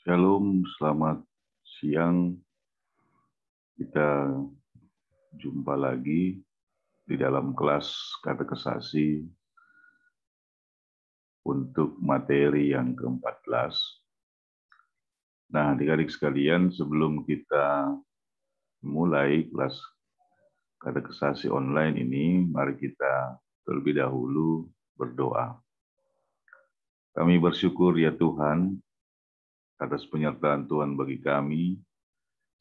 Shalom, selamat siang. Kita jumpa lagi di dalam kelas katekesasi untuk materi yang ke-14. Nah, adik-adik sekalian, sebelum kita mulai kelas katekesasi online ini, mari kita terlebih dahulu berdoa. Kami bersyukur ya Tuhan atas penyertaan Tuhan bagi kami,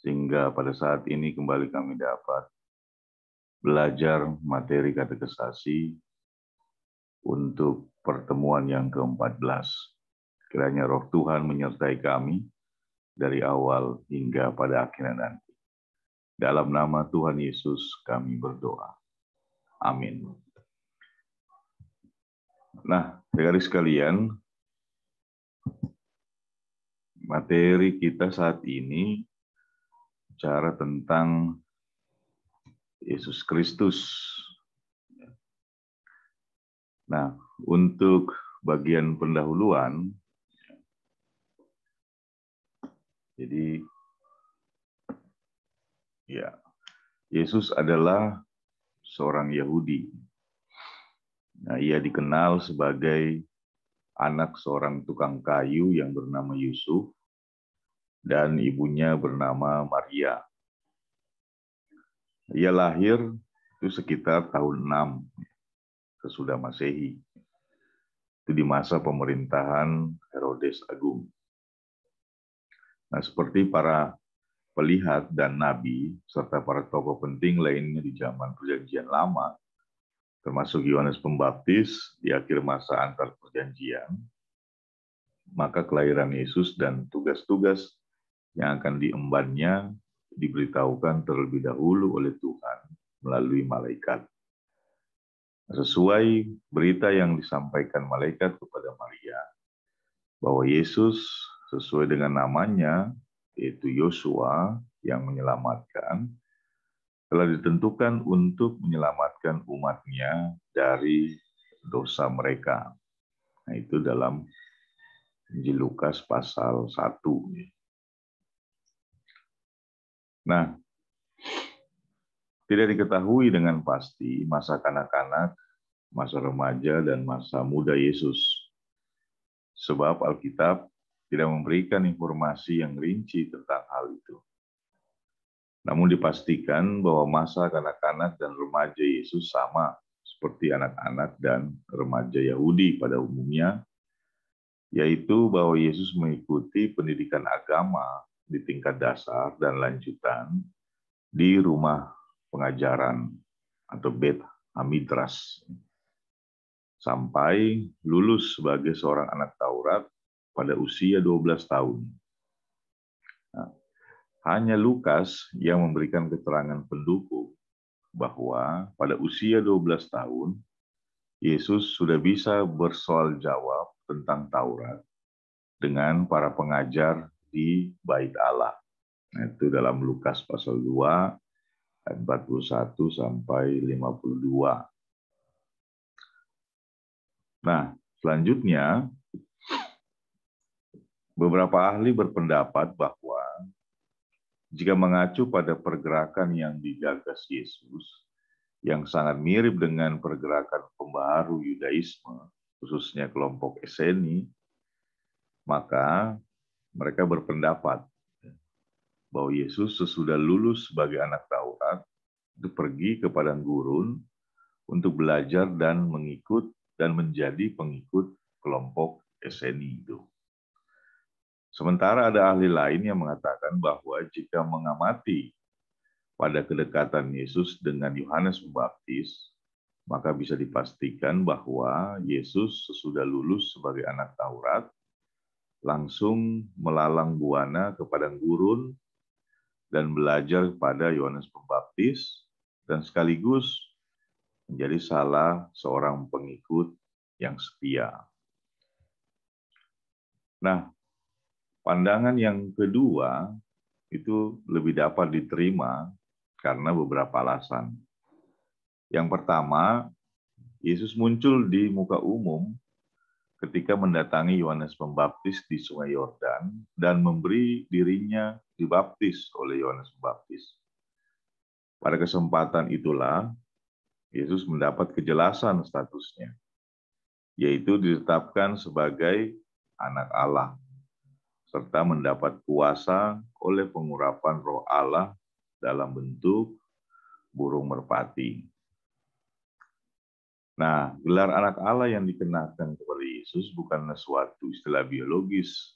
sehingga pada saat ini kembali kami dapat belajar materi katekesasi untuk pertemuan yang ke-14. Kiranya roh Tuhan menyertai kami dari awal hingga pada akhirnya nanti. Dalam nama Tuhan Yesus kami berdoa. Amin. Nah, adik-adik sekalian, materi kita saat ini bicara tentang Yesus Kristus. Nah, untuk bagian pendahuluan, jadi ya, Yesus adalah seorang Yahudi. Nah, ia dikenal sebagai anak seorang tukang kayu yang bernama Yusuf dan ibunya bernama Maria. Ia lahir itu sekitar tahun 6 sesudah Masehi. Itu di masa pemerintahan Herodes Agung. Nah, seperti para pelihat dan nabi serta para tokoh penting lainnya di zaman Perjanjian Lama, termasuk Yohanes Pembaptis di akhir masa antar perjanjian, maka kelahiran Yesus dan tugas-tugas yang akan diembannya diberitahukan terlebih dahulu oleh Tuhan melalui malaikat. Sesuai berita yang disampaikan malaikat kepada Maria, bahwa Yesus sesuai dengan namanya, yaitu Yosua yang menyelamatkan, telah ditentukan untuk menyelamatkan umatnya dari dosa mereka. Nah, itu dalam Injil Lukas pasal 1. Nah, tidak diketahui dengan pasti masa kanak-kanak, masa remaja, dan masa muda Yesus. Sebab Alkitab tidak memberikan informasi yang rinci tentang hal itu. Namun dipastikan bahwa masa kanak-kanak dan remaja Yesus sama seperti anak-anak dan remaja Yahudi pada umumnya, yaitu bahwa Yesus mengikuti pendidikan agama di tingkat dasar dan lanjutan di rumah pengajaran atau Bet Hamidras, sampai lulus sebagai seorang anak Taurat pada usia 12 tahun. Nah, hanya Lukas yang memberikan keterangan pendukung bahwa pada usia 12 tahun, Yesus sudah bisa bersoal jawab tentang Taurat dengan para pengajar di Bait Allah. Nah, itu dalam Lukas pasal 2, ayat 41 sampai 52. Nah, selanjutnya, beberapa ahli berpendapat bahwa jika mengacu pada pergerakan yang digagas Yesus, yang sangat mirip dengan pergerakan pembaharu Yudaisme, khususnya kelompok Esseni, maka mereka berpendapat bahwa Yesus sesudah lulus sebagai anak Taurat, itu pergi ke padang gurun untuk belajar dan mengikut dan menjadi pengikut kelompok Esseni itu. Sementara ada ahli lain yang mengatakan bahwa jika mengamati pada kedekatan Yesus dengan Yohanes Pembaptis, maka bisa dipastikan bahwa Yesus sesudah lulus sebagai anak Taurat, langsung melalang buana ke padang gurun dan belajar pada Yohanes Pembaptis, dan sekaligus menjadi salah seorang pengikut yang setia. Nah, pandangan yang kedua itu lebih dapat diterima karena beberapa alasan. Yang pertama, Yesus muncul di muka umum ketika mendatangi Yohanes Pembaptis di Sungai Yordan dan memberi dirinya dibaptis oleh Yohanes Pembaptis. Pada kesempatan itulah, Yesus mendapat kejelasan statusnya, yaitu ditetapkan sebagai anak Allah, serta mendapat kuasa oleh pengurapan Roh Allah dalam bentuk burung merpati. Nah, gelar anak Allah yang dikenakan kepada Yesus bukanlah suatu istilah biologis,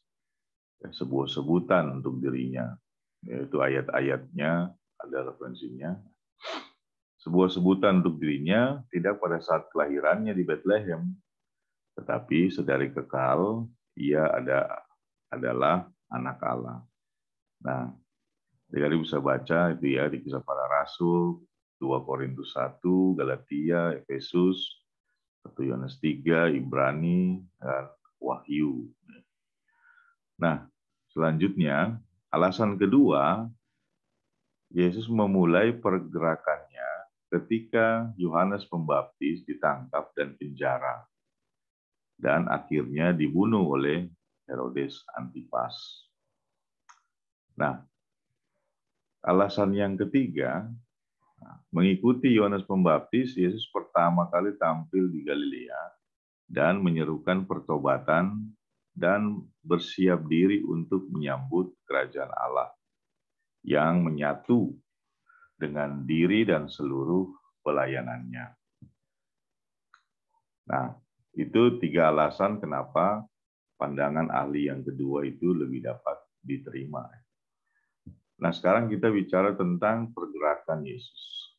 sebuah sebutan untuk dirinya, yaitu ayat-ayatnya ada referensinya. Sebuah sebutan untuk dirinya tidak pada saat kelahirannya di Bethlehem, tetapi sedari kekal ia adalah anak Allah. Nah, jadi bisa baca itu ya di Kisah Para Rasul, 2 Korintus 1, Galatia, Efesus, 1 Yohanes 3, Ibrani, dan Wahyu. Nah, selanjutnya, alasan kedua, Yesus memulai pergerakannya ketika Yohanes Pembaptis ditangkap dan penjara, dan akhirnya dibunuh oleh Herodes Antipas. Nah, alasan yang ketiga, mengikuti Yohanes Pembaptis, Yesus pertama kali tampil di Galilea dan menyerukan pertobatan dan bersiap diri untuk menyambut kerajaan Allah yang menyatu dengan diri dan seluruh pelayanannya. Nah, itu 3 alasan kenapa pandangan ahli yang kedua itu lebih dapat diterima. Nah, sekarang kita bicara tentang pergerakan Yesus.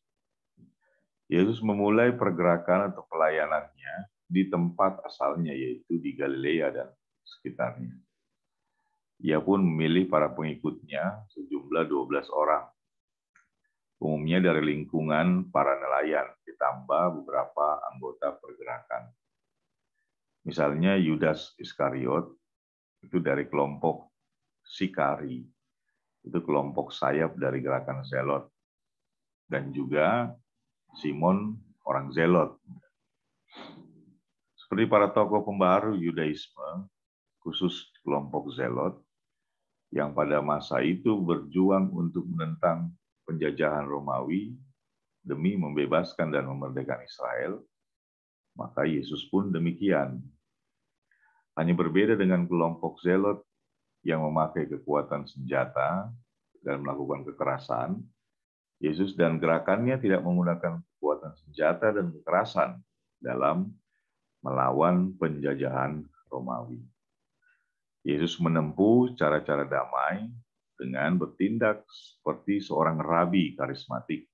Yesus memulai pergerakan atau pelayanannya di tempat asalnya, yaitu di Galilea dan sekitarnya. Ia pun memilih para pengikutnya sejumlah 12 orang. Umumnya dari lingkungan para nelayan, ditambah beberapa anggota pergerakan. Misalnya Yudas Iskariot, itu dari kelompok Sikari, itu kelompok sayap dari gerakan Zelot, dan juga Simon orang Zelot. Seperti para tokoh pembaharu Yudaisme, khusus kelompok Zelot, yang pada masa itu berjuang untuk menentang penjajahan Romawi demi membebaskan dan memerdekakan Israel, maka Yesus pun demikian. Hanya berbeda dengan kelompok Zelot yang memakai kekuatan senjata dan melakukan kekerasan, Yesus dan gerakannya tidak menggunakan kekuatan senjata dan kekerasan dalam melawan penjajahan Romawi. Yesus menempuh cara-cara damai dengan bertindak seperti seorang rabi karismatik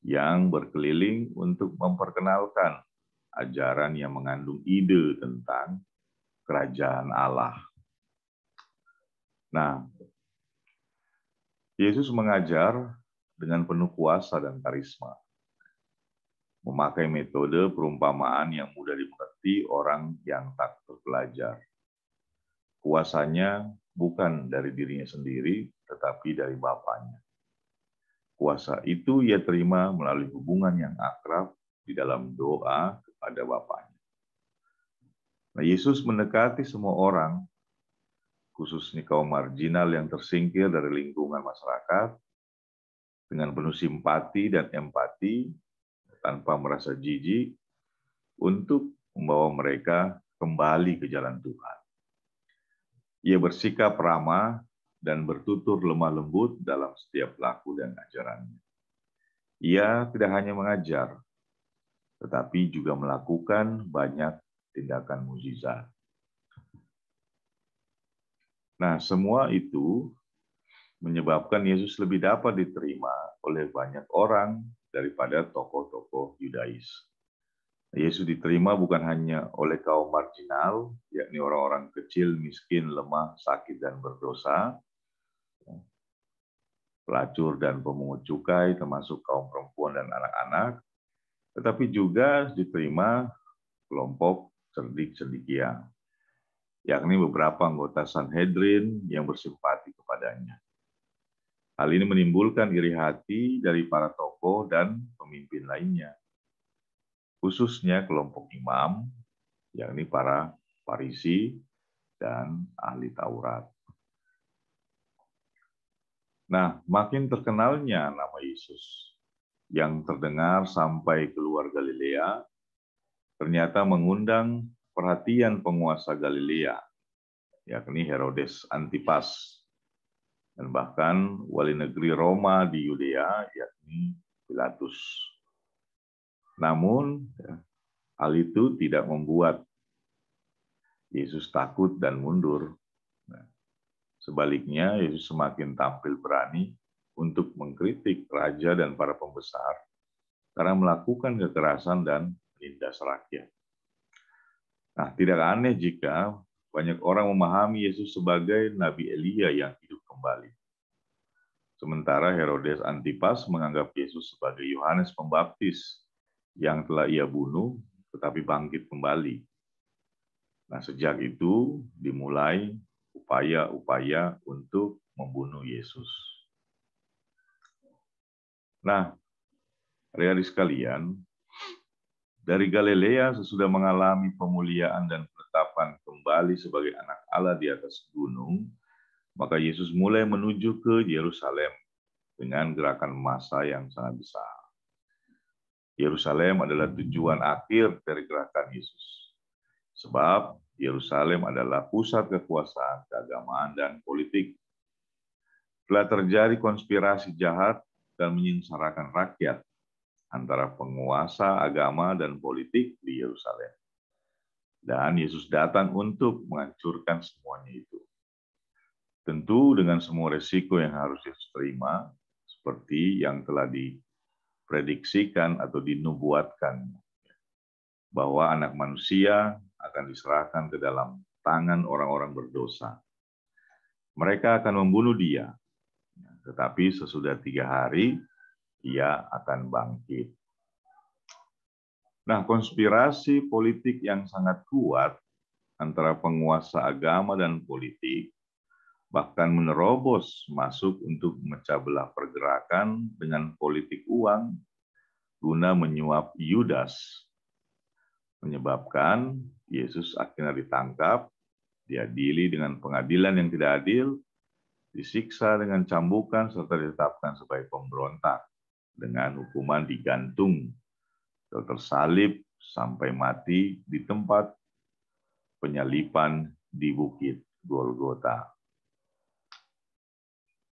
yang berkeliling untuk memperkenalkan ajaran yang mengandung ide tentang kerajaan Allah. Nah, Yesus mengajar dengan penuh kuasa dan karisma, memakai metode perumpamaan yang mudah dimengerti orang yang tak terpelajar. Kuasanya bukan dari dirinya sendiri, tetapi dari Bapanya. Kuasa itu ia terima melalui hubungan yang akrab di dalam doa kepada Bapanya. Nah, Yesus mendekati semua orang, khususnya kaum marginal yang tersingkir dari lingkungan masyarakat, dengan penuh simpati dan empati, tanpa merasa jijik, untuk membawa mereka kembali ke jalan Tuhan. Ia bersikap ramah dan bertutur lemah lembut dalam setiap laku dan ajarannya. Ia tidak hanya mengajar, tetapi juga melakukan banyak tindakan mukjizat. Nah, semua itu menyebabkan Yesus lebih dapat diterima oleh banyak orang daripada tokoh-tokoh Yudais. Yesus diterima bukan hanya oleh kaum marginal, yakni orang-orang kecil, miskin, lemah, sakit, dan berdosa, pelacur dan pemungut cukai, termasuk kaum perempuan dan anak-anak, tetapi juga diterima kelompok cerdik cendekia, yakni beberapa anggota Sanhedrin yang bersimpati kepadanya. Hal ini menimbulkan iri hati dari para tokoh dan pemimpin lainnya, khususnya kelompok imam, yakni para Farisi, dan ahli Taurat. Nah, makin terkenalnya nama Yesus yang terdengar sampai keluar Galilea, ternyata mengundang perhatian penguasa Galilea, yakni Herodes Antipas, dan bahkan wali negeri Roma di Yudea, yakni Pilatus. Namun, hal itu tidak membuat Yesus takut dan mundur. Sebaliknya, Yesus semakin tampil berani untuk mengkritik raja dan para pembesar karena melakukan kekerasan dan menindas rakyat. Nah, tidak aneh jika banyak orang memahami Yesus sebagai Nabi Elia yang hidup kembali. Sementara Herodes Antipas menganggap Yesus sebagai Yohanes Pembaptis yang telah ia bunuh tetapi bangkit kembali. Nah, sejak itu dimulai upaya-upaya untuk membunuh Yesus. Nah, adik-adik sekalian, dari Galilea sesudah mengalami pemuliaan dan penetapan kembali sebagai anak Allah di atas gunung, maka Yesus mulai menuju ke Yerusalem dengan gerakan massa yang sangat besar. Yerusalem adalah tujuan akhir dari gerakan Yesus. Sebab Yerusalem adalah pusat kekuasaan, keagamaan, dan politik. Telah terjadi konspirasi jahat dan menyengsarakan rakyat antara penguasa agama dan politik di Yerusalem. Dan Yesus datang untuk menghancurkan semuanya itu. Tentu dengan semua resiko yang harus Yesus terima, seperti yang telah diprediksikan atau dinubuatkan, bahwa anak manusia akan diserahkan ke dalam tangan orang-orang berdosa. Mereka akan membunuh dia, tetapi sesudah 3 hari, ia akan bangkit. Nah, konspirasi politik yang sangat kuat antara penguasa agama dan politik bahkan menerobos masuk untuk memecah belah pergerakan dengan politik uang guna menyuap Yudas, menyebabkan Yesus akhirnya ditangkap, diadili dengan pengadilan yang tidak adil, disiksa dengan cambukan, serta ditetapkan sebagai pemberontak dengan hukuman digantung atau tersalib sampai mati di tempat penyalipan di Bukit Golgota.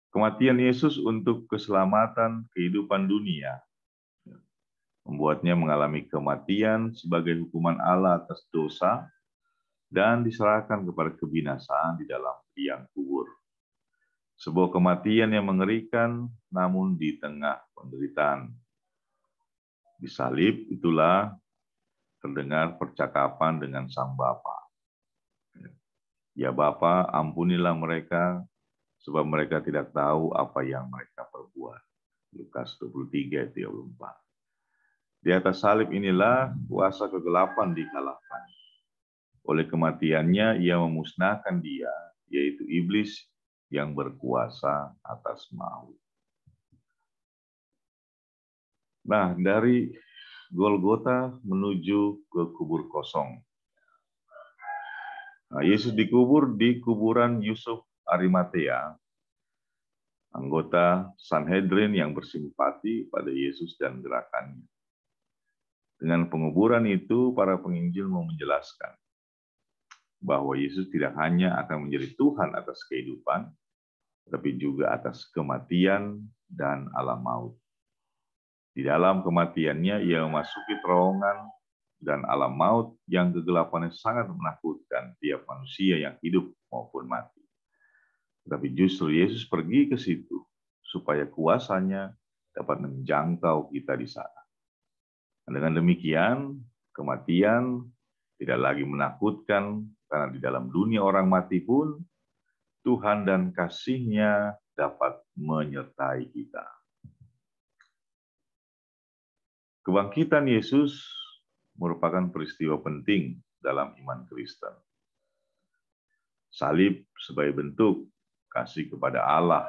Kematian Yesus untuk keselamatan kehidupan dunia membuatnya mengalami kematian sebagai hukuman Allah atas dosa dan diserahkan kepada kebinasaan di dalam liang kubur. Sebuah kematian yang mengerikan, namun di tengah penderitaan. Di salib itulah terdengar percakapan dengan Sang Bapa. Ya Bapa, ampunilah mereka, sebab mereka tidak tahu apa yang mereka perbuat. Lukas 23 ayat 34. Di atas salib inilah kuasa kegelapan dikalahkan. Oleh kematiannya ia memusnahkan dia, yaitu iblis yang berkuasa atas maut. Nah, dari Golgota menuju ke kubur kosong. Nah, Yesus dikubur di kuburan Yusuf Arimatea, anggota Sanhedrin yang bersimpati pada Yesus dan gerakannya. Dengan penguburan itu, para penginjil mau menjelaskan bahwa Yesus tidak hanya akan menjadi Tuhan atas kehidupan, tapi juga atas kematian dan alam maut. Di dalam kematiannya, ia memasuki terowongan dan alam maut yang kegelapannya sangat menakutkan tiap manusia yang hidup maupun mati. Tapi justru Yesus pergi ke situ supaya kuasanya dapat menjangkau kita di sana. Dengan demikian, kematian tidak lagi menakutkan karena di dalam dunia orang mati pun Tuhan dan kasih-Nya dapat menyertai kita. Kebangkitan Yesus merupakan peristiwa penting dalam iman Kristen. Salib sebagai bentuk kasih kepada Allah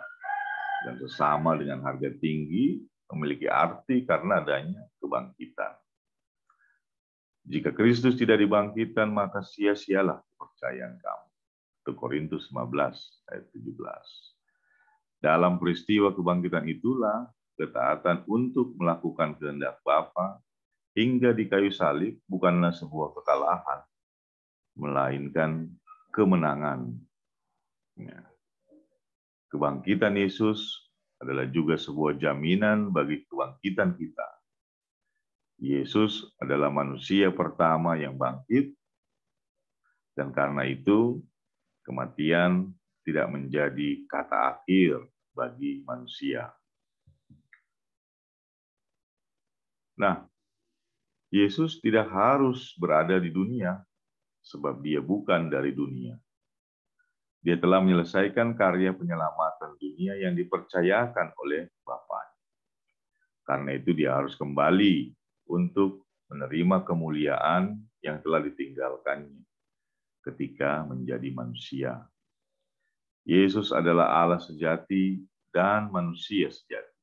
dan sesama dengan harga tinggi memiliki arti karena adanya kebangkitan. Jika Kristus tidak dibangkitkan, maka sia-sialah kepercayaan kamu. 1 Korintus 15 ayat 17. Dalam peristiwa kebangkitan itulah ketaatan untuk melakukan kehendak Bapa hingga di kayu salib bukanlah sebuah kekalahan, melainkan kemenangan. Ya. Kebangkitan Yesus adalah juga sebuah jaminan bagi kebangkitan kita. Yesus adalah manusia pertama yang bangkit, dan karena itu kematian tidak menjadi kata akhir bagi manusia. Nah, Yesus tidak harus berada di dunia, sebab dia bukan dari dunia. Dia telah menyelesaikan karya penyelamatan dunia yang dipercayakan oleh Bapa. Karena itu dia harus kembali untuk menerima kemuliaan yang telah ditinggalkannya ketika menjadi manusia. Yesus adalah Allah sejati dan manusia sejati.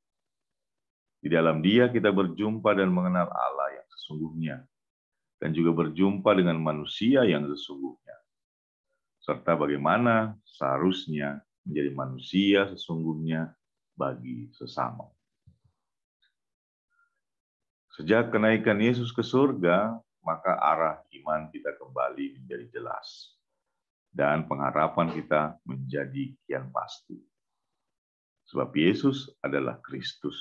Di dalam Dia kita berjumpa dan mengenal Allah yang sesungguhnya, dan juga berjumpa dengan manusia yang sesungguhnya, serta bagaimana seharusnya menjadi manusia sesungguhnya bagi sesama. Sejak kenaikan Yesus ke surga, maka arah iman kita kembali menjadi jelas, dan pengharapan kita menjadi kian pasti. Sebab Yesus adalah Kristus.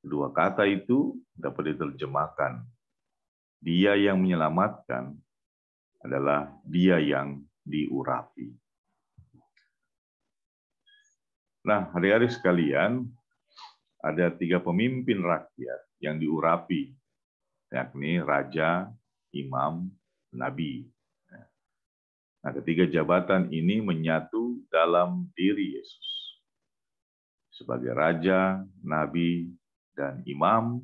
Kedua kata itu dapat diterjemahkan, Dia yang menyelamatkan adalah Dia yang diurapi. Nah, adik-adik sekalian, ada 3 pemimpin rakyat yang diurapi, yakni raja, imam, nabi. Nah, ketiga jabatan ini menyatu dalam diri Yesus. Sebagai raja, nabi, dan imam,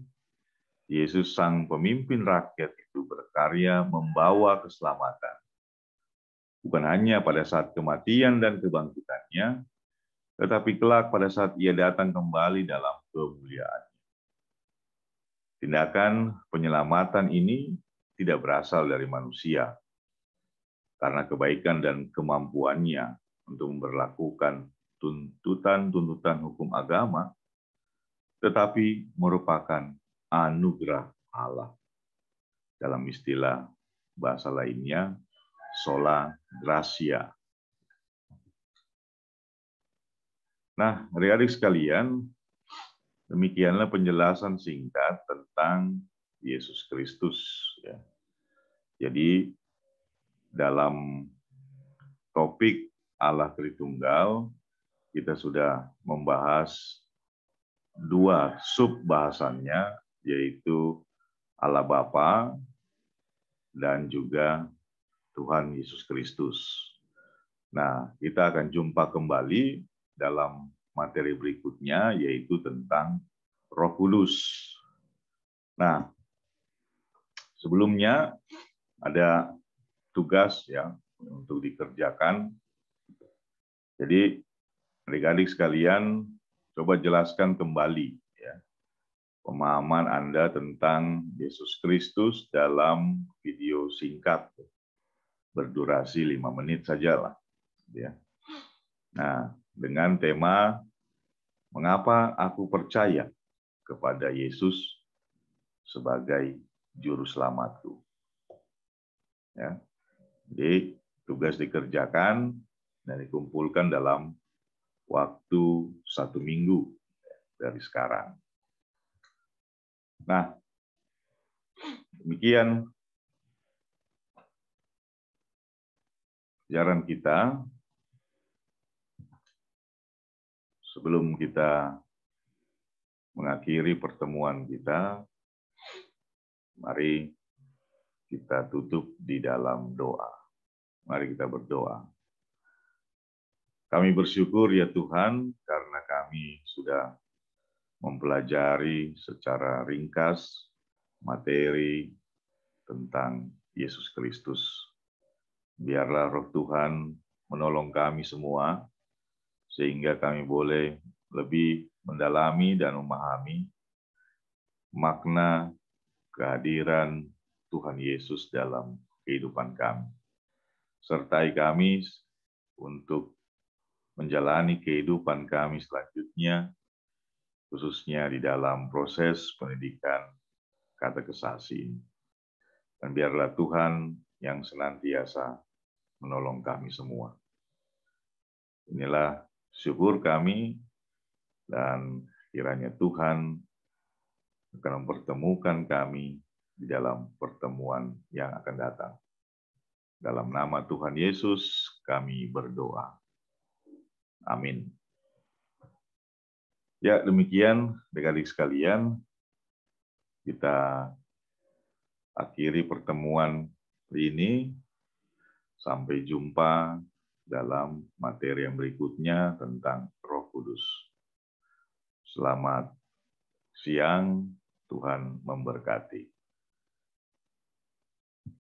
Yesus sang pemimpin rakyat itu berkarya membawa keselamatan. Bukan hanya pada saat kematian dan kebangkitannya, tetapi kelak pada saat ia datang kembali dalam kemuliaan. Tindakan penyelamatan ini tidak berasal dari manusia, karena kebaikan dan kemampuannya untuk memberlakukan tuntutan-tuntutan hukum agama, tetapi merupakan anugerah Allah. Dalam istilah bahasa lainnya, sola gratia. Nah, adik-adik sekalian, demikianlah penjelasan singkat tentang Yesus Kristus. Ya. Jadi, dalam topik Allah Tritunggal, kita sudah membahas 2 sub bahasannya, yaitu Allah Bapa dan juga Tuhan Yesus Kristus. Nah, kita akan jumpa kembali dalam materi berikutnya, yaitu tentang Roh Kudus. Nah, sebelumnya ada tugas ya untuk dikerjakan. Jadi, adik-adik sekalian, coba jelaskan kembali ya pemahaman Anda tentang Yesus Kristus dalam video singkat berdurasi 5 menit sajalah. Ya. Nah, dengan tema mengapa aku percaya kepada Yesus sebagai juru selamatku. Ya. Jadi tugas dikerjakan dan dikumpulkan dalam waktu 1 minggu dari sekarang. Nah, demikian pelajaran kita. Sebelum kita mengakhiri pertemuan kita, mari kita tutup di dalam doa. Mari kita berdoa. Kami bersyukur ya Tuhan, karena kami sudah mempelajari secara ringkas materi tentang Yesus Kristus. Biarlah Roh Tuhan menolong kami semua, sehingga kami boleh lebih mendalami dan memahami makna kehadiran Tuhan Yesus dalam kehidupan kami. Sertai kami untuk menjalani kehidupan kami selanjutnya, khususnya di dalam proses pendidikan katekesasi. Dan biarlah Tuhan yang senantiasa menolong kami semua. Inilah syukur kami, dan kiranya Tuhan akan mempertemukan kami di dalam pertemuan yang akan datang. Dalam nama Tuhan Yesus kami berdoa. Amin. Ya, demikian adik-adik sekalian, kita akhiri pertemuan ini. Sampai jumpa dalam materi yang berikutnya tentang Roh Kudus. Selamat siang, Tuhan memberkati.